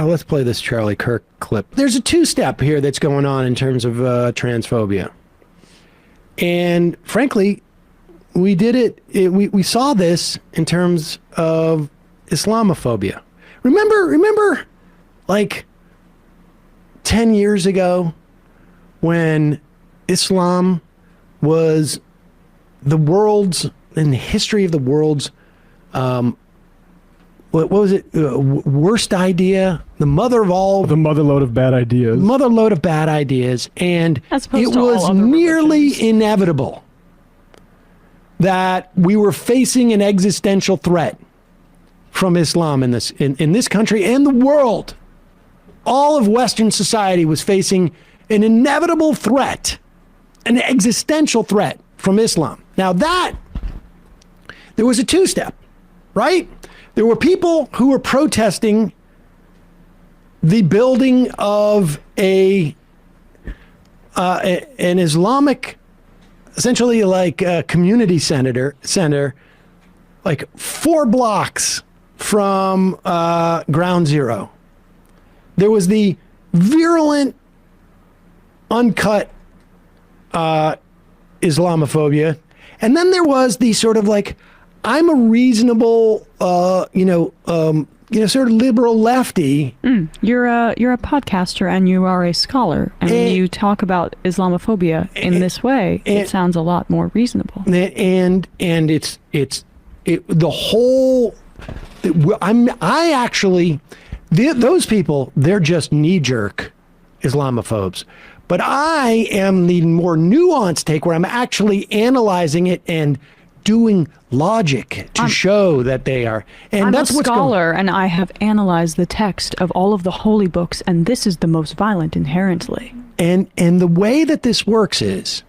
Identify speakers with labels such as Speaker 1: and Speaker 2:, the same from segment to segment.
Speaker 1: let's play this Charlie Kirk clip. There's a two-step here that's going on in terms of transphobia. And frankly, we did we saw this in terms of Islamophobia. Remember like 10 years ago when Islam was in the history of the world's, what was it? Worst idea, the motherlode of bad ideas, and it was nearly inevitable that we were facing an existential threat from Islam in this country and the world. All of Western society was facing an inevitable threat, an existential threat from Islam. Now there was a two-step, right? There were people who were protesting the building of an Islamic, essentially like a community center, like 4 blocks from Ground Zero. There was the virulent, uncut Islamophobia, and then there was the sort of like, I'm a reasonable, sort of liberal lefty.
Speaker 2: You're a podcaster and you are a scholar, and when you talk about Islamophobia in this way, it sounds a lot more reasonable.
Speaker 1: And it's the whole. Those people, they're just knee-jerk Islamophobes. But I am the more nuanced take where I'm actually analyzing it and doing logic to show that they are. And
Speaker 2: I'm
Speaker 1: that's
Speaker 2: a scholar, and I have analyzed the text of all of the holy books, and this is the most violent inherently.
Speaker 1: And the way that this works is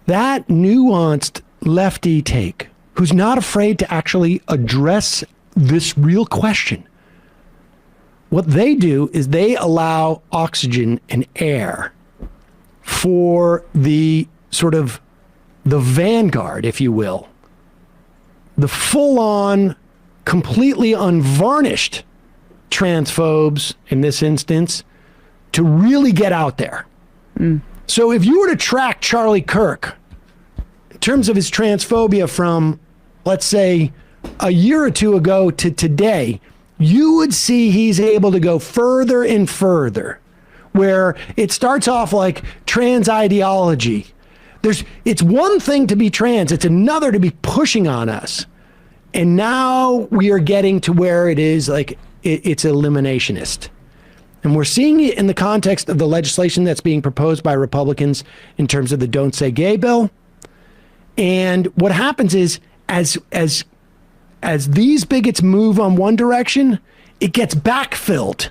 Speaker 1: that nuanced lefty take, who's not afraid to actually address this real question. What they do is they allow oxygen and air for the sort of the vanguard, if you will, the full-on, completely unvarnished transphobes in this instance, to really get out there. So if you were to track Charlie Kirk in terms of his transphobia from, let's say, a year or two ago to today, you would see he's able to go further and further, where it starts off like trans ideology. It's one thing to be trans, it's another to be pushing on us. And now we are getting to where it is like it's eliminationist. And we're seeing it in the context of the legislation that's being proposed by Republicans in terms of the Don't Say Gay bill. And what happens is, as these bigots move on one direction, it gets backfilled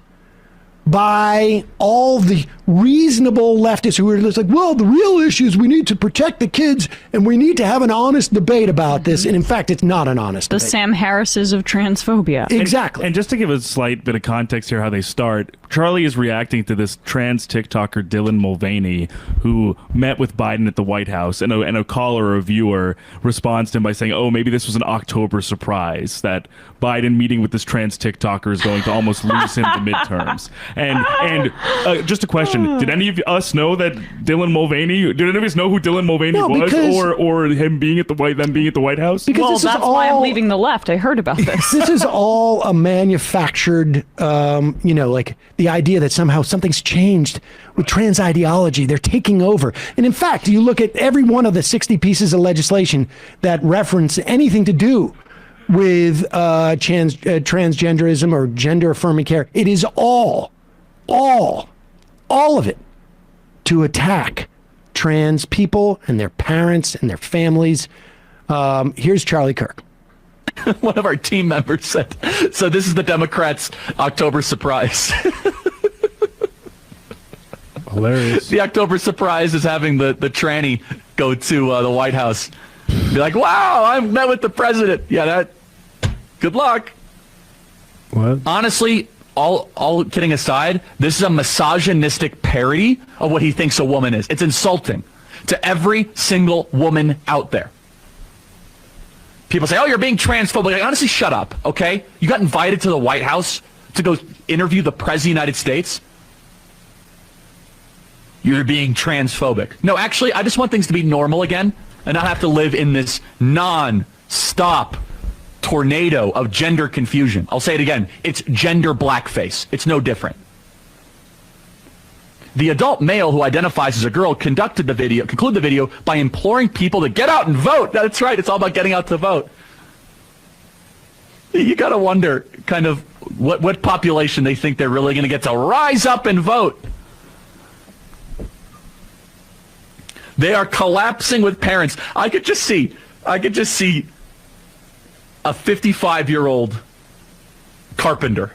Speaker 1: by all the reasonable leftists who are just like, well, the real issue is we need to protect the kids and we need to have an honest debate about this. And in fact, it's not an honest debate.
Speaker 2: The Sam Harrises of transphobia.
Speaker 1: Exactly.
Speaker 3: And just to give a slight bit of context here, how they start, Charlie is reacting to this trans TikToker, Dylan Mulvaney, who met with Biden at the White House, and a caller or a viewer responds to him by saying, oh, maybe this was an October surprise, that Biden meeting with this trans TikToker is going to almost lose him the midterms. And just a question, did any of us know that Dylan Mulvaney, did any of us know who Dylan Mulvaney was, or him being at the White House?
Speaker 2: Because that's why I'm leaving the left. I heard about this.
Speaker 1: This is all a manufactured, like the idea that somehow something's changed with trans ideology. They're taking over. And in fact, you look at every one of the 60 pieces of legislation that reference anything to do with transgenderism or gender affirming care. It is all of it to attack trans people and their parents and their families. Here's Charlie Kirk.
Speaker 4: One of our team members said, so this is the Democrats' October surprise.
Speaker 1: Hilarious.
Speaker 4: The October surprise is having the tranny go to the White House. Be like, wow, I met with the president. Yeah, good luck.
Speaker 1: What?
Speaker 4: Honestly, all kidding aside, this is a misogynistic parody of what he thinks a woman is. It's insulting to every single woman out there. People say, oh, you're being transphobic. Like, honestly, shut up, okay? You got invited to the White House to go interview the President of the United States? You're being transphobic. No, actually, I just want things to be normal again and not have to live in this non-stop tornado of gender confusion. I'll say it again. It's gender blackface. It's no different. The adult male who identifies as a girl concluded the video by imploring people to get out and vote. That's right. It's all about getting out to vote. You got to wonder kind of what population they think they're really going to get to rise up and vote. They are collapsing with parents. I could just see a 55-year-old carpenter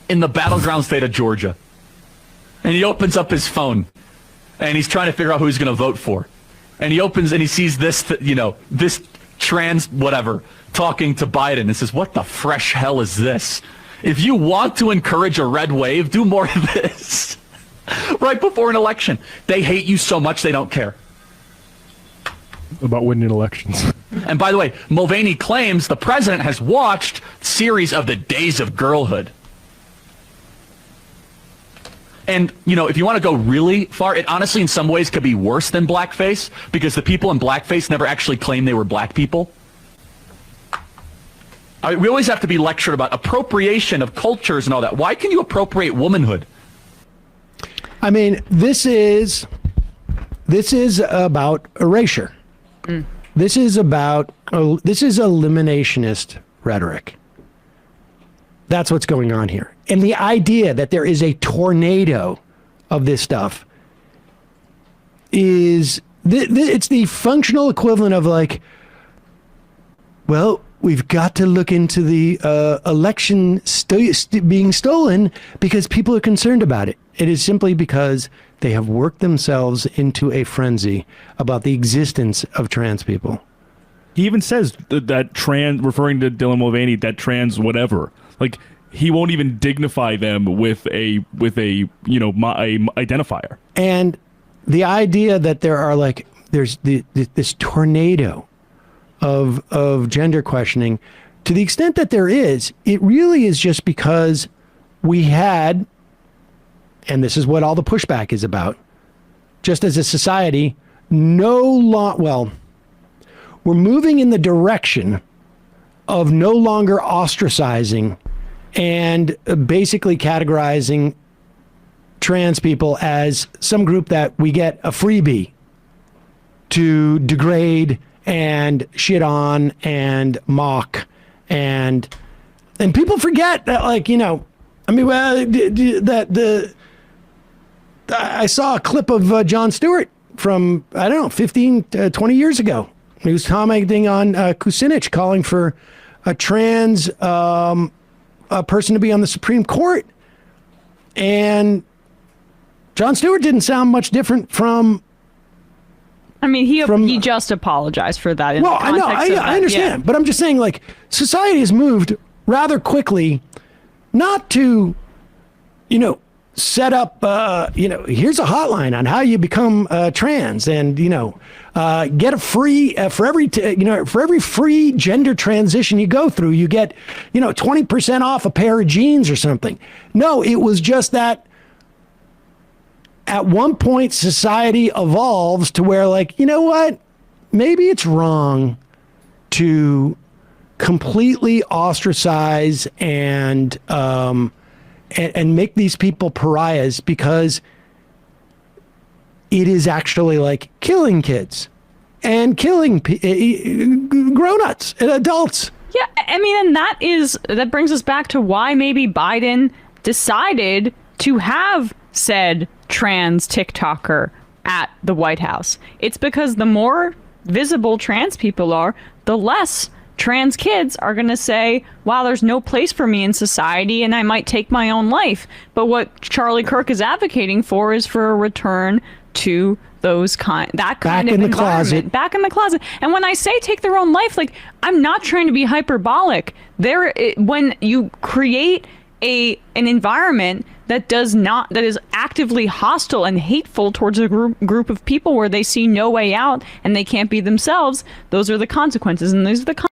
Speaker 4: in the battleground state of Georgia. And he opens up his phone and he's trying to figure out who he's going to vote for. And he opens and he sees this, this trans whatever talking to Biden and says, what the fresh hell is this? If you want to encourage a red wave, do more of this. Right before an election. They hate you so much they don't care.
Speaker 5: About winning elections.
Speaker 4: And by the way, Mulvaney claims the president has watched series of the Days of Girlhood. And, if you want to go really far, it honestly in some ways could be worse than blackface because the people in blackface never actually claimed they were black people. We always have to be lectured about appropriation of cultures and all that. Why can you appropriate womanhood?
Speaker 1: I mean, this is about erasure. This is eliminationist rhetoric. That's what's going on here. And the idea that there is a tornado of this stuff is, it's the functional equivalent of like, well, we've got to look into the election being stolen because people are concerned about it. It is simply because they have worked themselves into a frenzy about the existence of trans people.
Speaker 3: He even says that trans, referring to Dylan Mulvaney, that trans whatever. Like, he won't even dignify them with a identifier. And
Speaker 1: the idea that there's this tornado of gender questioning, to the extent that there is, it really is just because we had, and this is what all the pushback is about, just as a society, we're moving in the direction of no longer ostracizing and basically categorizing trans people as some group that we get a freebie to degrade and shit on and mock. And people forget that, I saw a clip of Jon Stewart from, 15, 20 years ago. He was commenting on Kucinich calling for a trans person to be on the Supreme Court. And Jon Stewart didn't sound much different from...
Speaker 2: he just apologized for that. In the context
Speaker 1: I understand. Yeah. But I'm just saying, society has moved rather quickly not to, set up, here's a hotline on how you become trans and, get a free, for every free gender transition you go through, you get, 20% off a pair of jeans or something. No, it was just that at one point society evolves to where what? Maybe it's wrong to completely ostracize and make these people pariahs because it is actually killing kids and killing grown-ups and adults.
Speaker 2: Yeah, and that brings us back to why maybe Biden decided to have said trans TikToker at the White House. It's because the more visible trans people are, the less trans kids are going to say, wow, there's no place for me in society and I might take my own life. But what Charlie Kirk is advocating for is for a return to that kind of environment. Back in the closet. And when I say take their own life, I'm not trying to be hyperbolic. When you create an environment that is actively hostile and hateful towards a group of people where they see no way out and they can't be themselves, those are the consequences. And those are the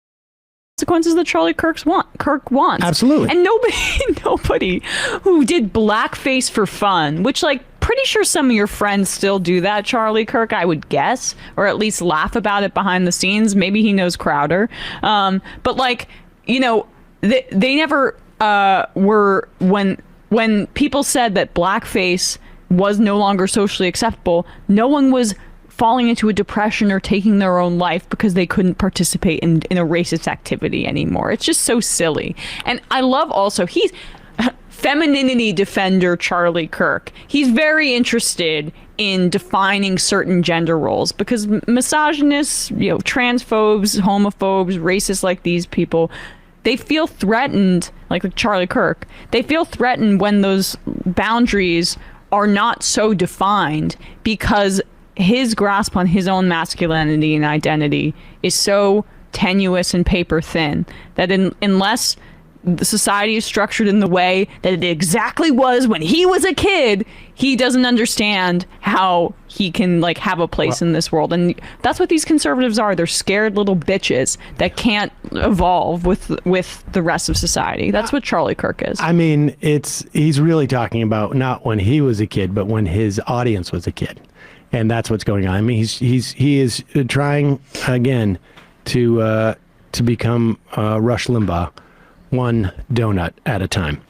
Speaker 2: consequences that Charlie Kirk wants.
Speaker 1: Absolutely.
Speaker 2: And nobody who did blackface for fun, which, like, pretty sure some of your friends still do that, Charlie Kirk, I would guess, or at least laugh about it behind the scenes. Maybe he knows Crowder. But, like, you know, they never were, when people said that blackface was no longer socially acceptable, no one was falling into a depression or taking their own life because they couldn't participate in a racist activity anymore. It's just so silly. And I love also, he's femininity defender Charlie Kirk. He's very interested in defining certain gender roles because misogynists, you know, transphobes, homophobes, racists like these people, they feel threatened, like Charlie Kirk, they feel threatened when those boundaries are not so defined because his grasp on his own masculinity and identity is so tenuous and paper thin that unless the society is structured in the way that it exactly was when he was a kid, he doesn't understand how he can, like, have a place in this world. And that's what these conservatives are. They're scared little bitches that can't evolve with the rest of society. That's what Charlie Kirk is.
Speaker 1: I mean, he's really talking about not when he was a kid, but when his audience was a kid. And that's what's going on. I mean, he is trying again to become Rush Limbaugh, one donut at a time.